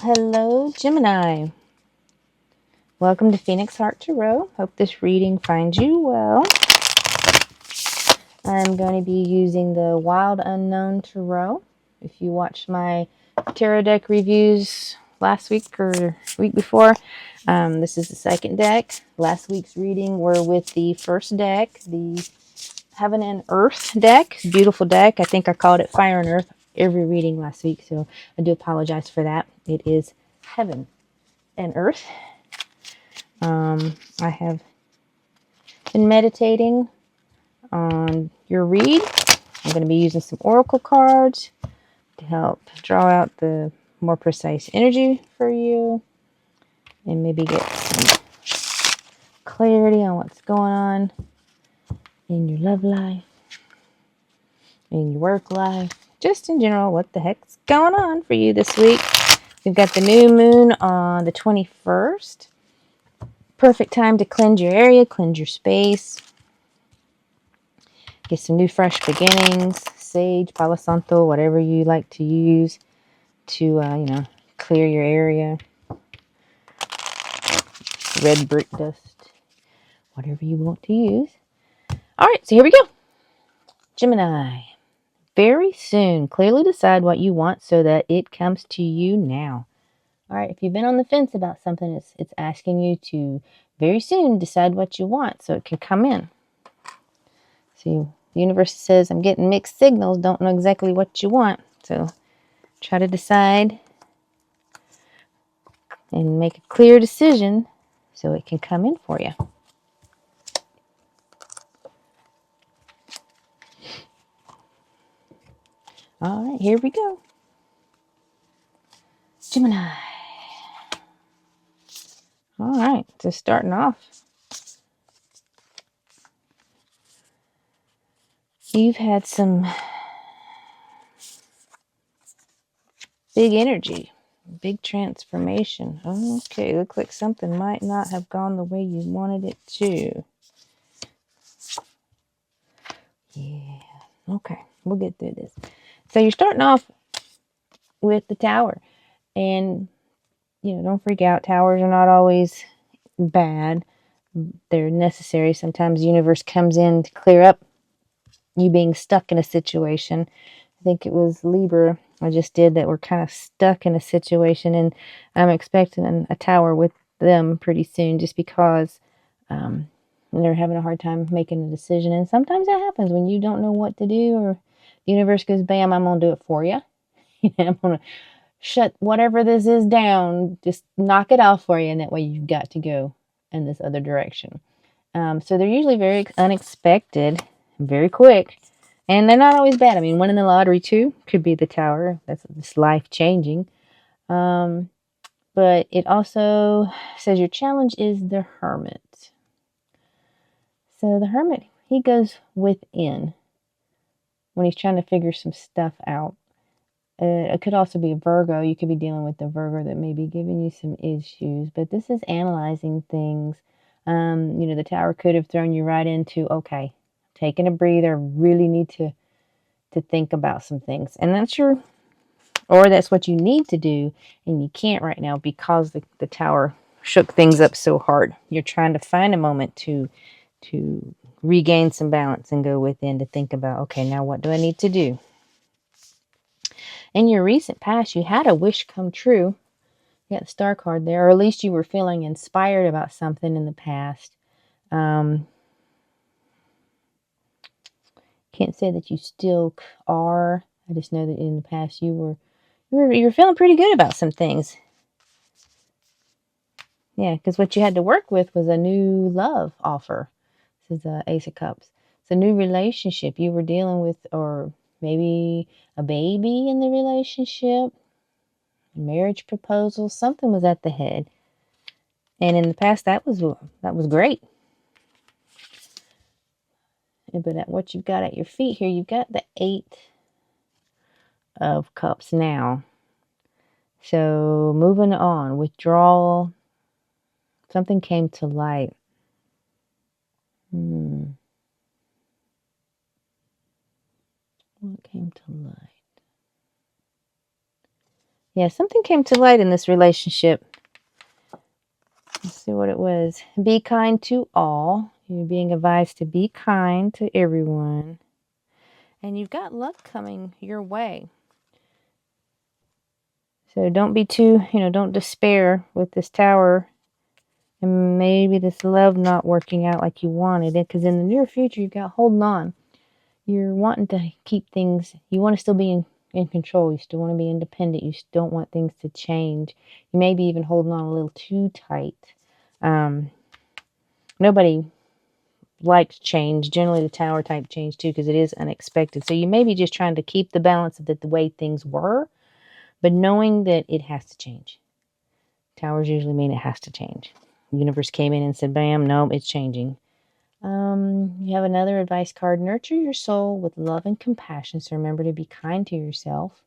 Hello, Gemini. Welcome to Phoenix Heart Tarot. Hope this reading finds you well. I'm going to be using the Wild Unknown Tarot. If you watched my tarot deck reviews last week or week before, this is the second deck. Last week's reading were with the first deck, the Heaven and Earth deck. Beautiful deck. I think I called it Fire and Earth every reading last week, so I do apologize for that. It is Heaven and Earth. I have been meditating on your read. I'm going to be using some oracle cards to help draw out the more precise energy for you and maybe get some clarity on what's going on in your love life, in your work life, just in general, what the heck's going on for you this week. We've got the new moon on the 21st. Perfect time to cleanse your area, cleanse your space. Get some new fresh beginnings, sage, palo santo, whatever you like to use to, clear your area. Red brick dust, whatever you want to use. All right, so here we go. Gemini, very soon, clearly decide what you want so that it comes to you now. All right, if you've been on the fence about something, it's asking you to very soon decide what you want so it can come in. See, the universe says, I'm getting mixed signals, don't know exactly what you want. So try to decide and make a clear decision so it can come in for you. All right, here we go. Gemini. All right, just starting off. You've had some big energy, big transformation. Okay, looks like something might not have gone the way you wanted it to. Yeah, okay, we'll get through this. So you're starting off with the tower. And, don't freak out. Towers are not always bad. They're necessary. Sometimes the universe comes in to clear up you being stuck in a situation. I think it was Libra I just did that we're kind of stuck in a situation, and I'm expecting a tower with them pretty soon just because they're having a hard time making a decision. And sometimes that happens when you don't know what to do, or the universe goes, bam, I'm going to do it for you. I'm going to shut whatever this is down, just knock it off for you, and that way you've got to go in this other direction. So they're usually very unexpected, very quick, and they're not always bad. I mean, winning the lottery too could be the tower. That's just life changing. But it also says your challenge is the hermit. So the hermit, he goes within when he's trying to figure some stuff out. It could also be a Virgo. You could be dealing with a Virgo that may be giving you some issues. But this is analyzing things. The tower could have thrown you right into, okay, taking a breather, really need to think about some things. And that's what you need to do, and you can't right now because the tower shook things up so hard. You're trying to find a moment to regain some balance and go within to think about, okay, now what do I need to do? In your recent past, you had a wish come true. You got the star card there, or at least you were feeling inspired about something in the past. Can't say that you still are. I just know that in the past you were feeling pretty good about some things. Yeah, because what you had to work with was a new love offer. This is the Ace of Cups. It's a new relationship you were dealing with, or maybe a baby in the relationship, a marriage proposal. Something was at the head, and in the past that was great. But at what you've got at your feet here, you've got the Eight of Cups now. So moving on, withdrawal. Something came to light. What came to light? Yeah, something came to light in this relationship. Let's see what it was. Be kind to all. You're being advised to be kind to everyone. And you've got luck coming your way. So don't be too, don't despair with this Tower. And maybe this love not working out like you wanted it. Because in the near future, you've got holding on. You're wanting to keep things. You want to still be in control. You still want to be independent. You don't want things to change. You may be even holding on a little too tight. Nobody likes change. Generally, the Tower type change too, because it is unexpected. So you may be just trying to keep the balance of the way things were, but knowing that it has to change. Towers usually mean it has to change. The universe came in and said, bam, no, it's changing. You have another advice card. Nurture your soul with love and compassion. So remember to be kind to yourself.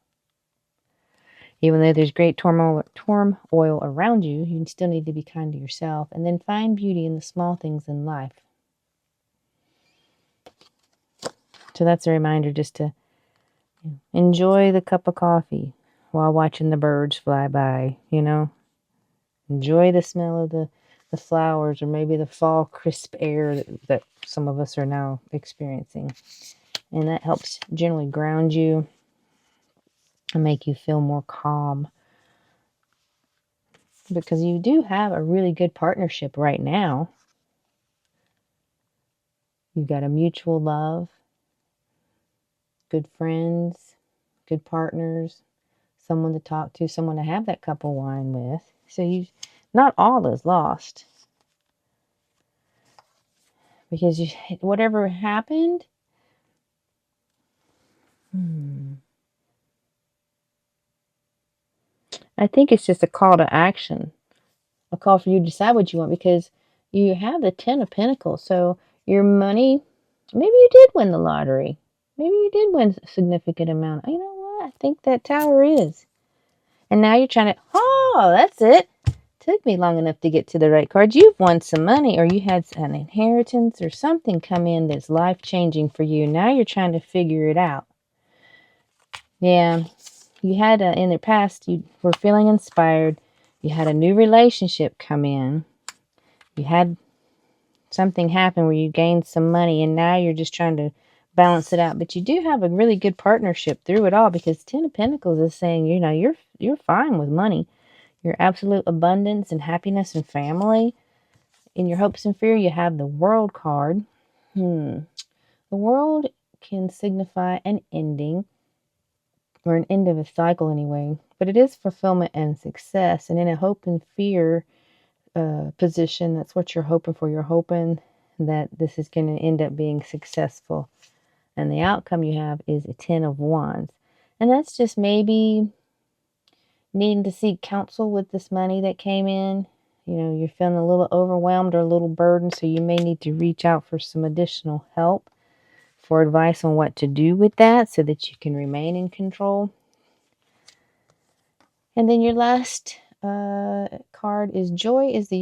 Even though there's great turmoil around you, you still need to be kind to yourself. And then find beauty in the small things in life. So that's a reminder just to enjoy the cup of coffee while watching the birds fly by, Enjoy the smell of the flowers, or maybe the fall crisp air that some of us are now experiencing. And that helps generally ground you and make you feel more calm. Because you do have a really good partnership right now. You've got a mutual love, good friends, good partners, someone to talk to, someone to have that cup of wine with. So not all is lost. Because whatever happened, I think it's just a call to action. A call for you to decide what you want, because you have the 10 of Pentacles. So your money, maybe you did win the lottery. Maybe you did win a significant amount. You know what? I think that Tower is. And now you're trying to, that's it. Took me long enough to get to the right card. You've won some money, or you had an inheritance or something come in that's life-changing for you. Now you're trying to figure it out. Yeah, you had in the past, you were feeling inspired. You had a new relationship come in. You had something happen where you gained some money, and now you're just trying to balance it out. But you do have a really good partnership through it all, because 10 of Pentacles is saying, you're fine with money. Your absolute abundance and happiness and family. In your hopes and fear, you have the World card. The World can signify an ending, or an end of a cycle anyway, but it is fulfillment and success. And in a hope and fear position, that's what you're hoping for. You're hoping that this is going to end up being successful. And the outcome you have is a 10 of Wands. And that's just maybe needing to seek counsel with this money that came in. You're feeling a little overwhelmed or a little burdened, so you may need to reach out for some additional help, for advice on what to do with that so that you can remain in control. And then your last card is Joy is the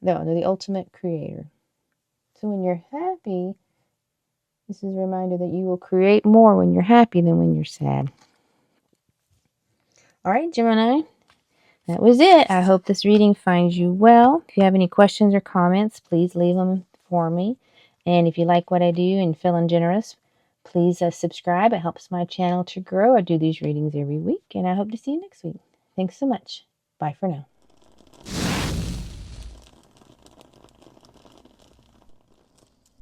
the ultimate creator. So when you're happy, this is a reminder that you will create more when you're happy than when you're sad. All right, Gemini, that was it. I hope this reading finds you well. If you have any questions or comments, please leave them for me. And if you like what I do and feeling generous, please subscribe. It helps my channel to grow. I do these readings every week, and I hope to see you next week. Thanks so much. Bye for now.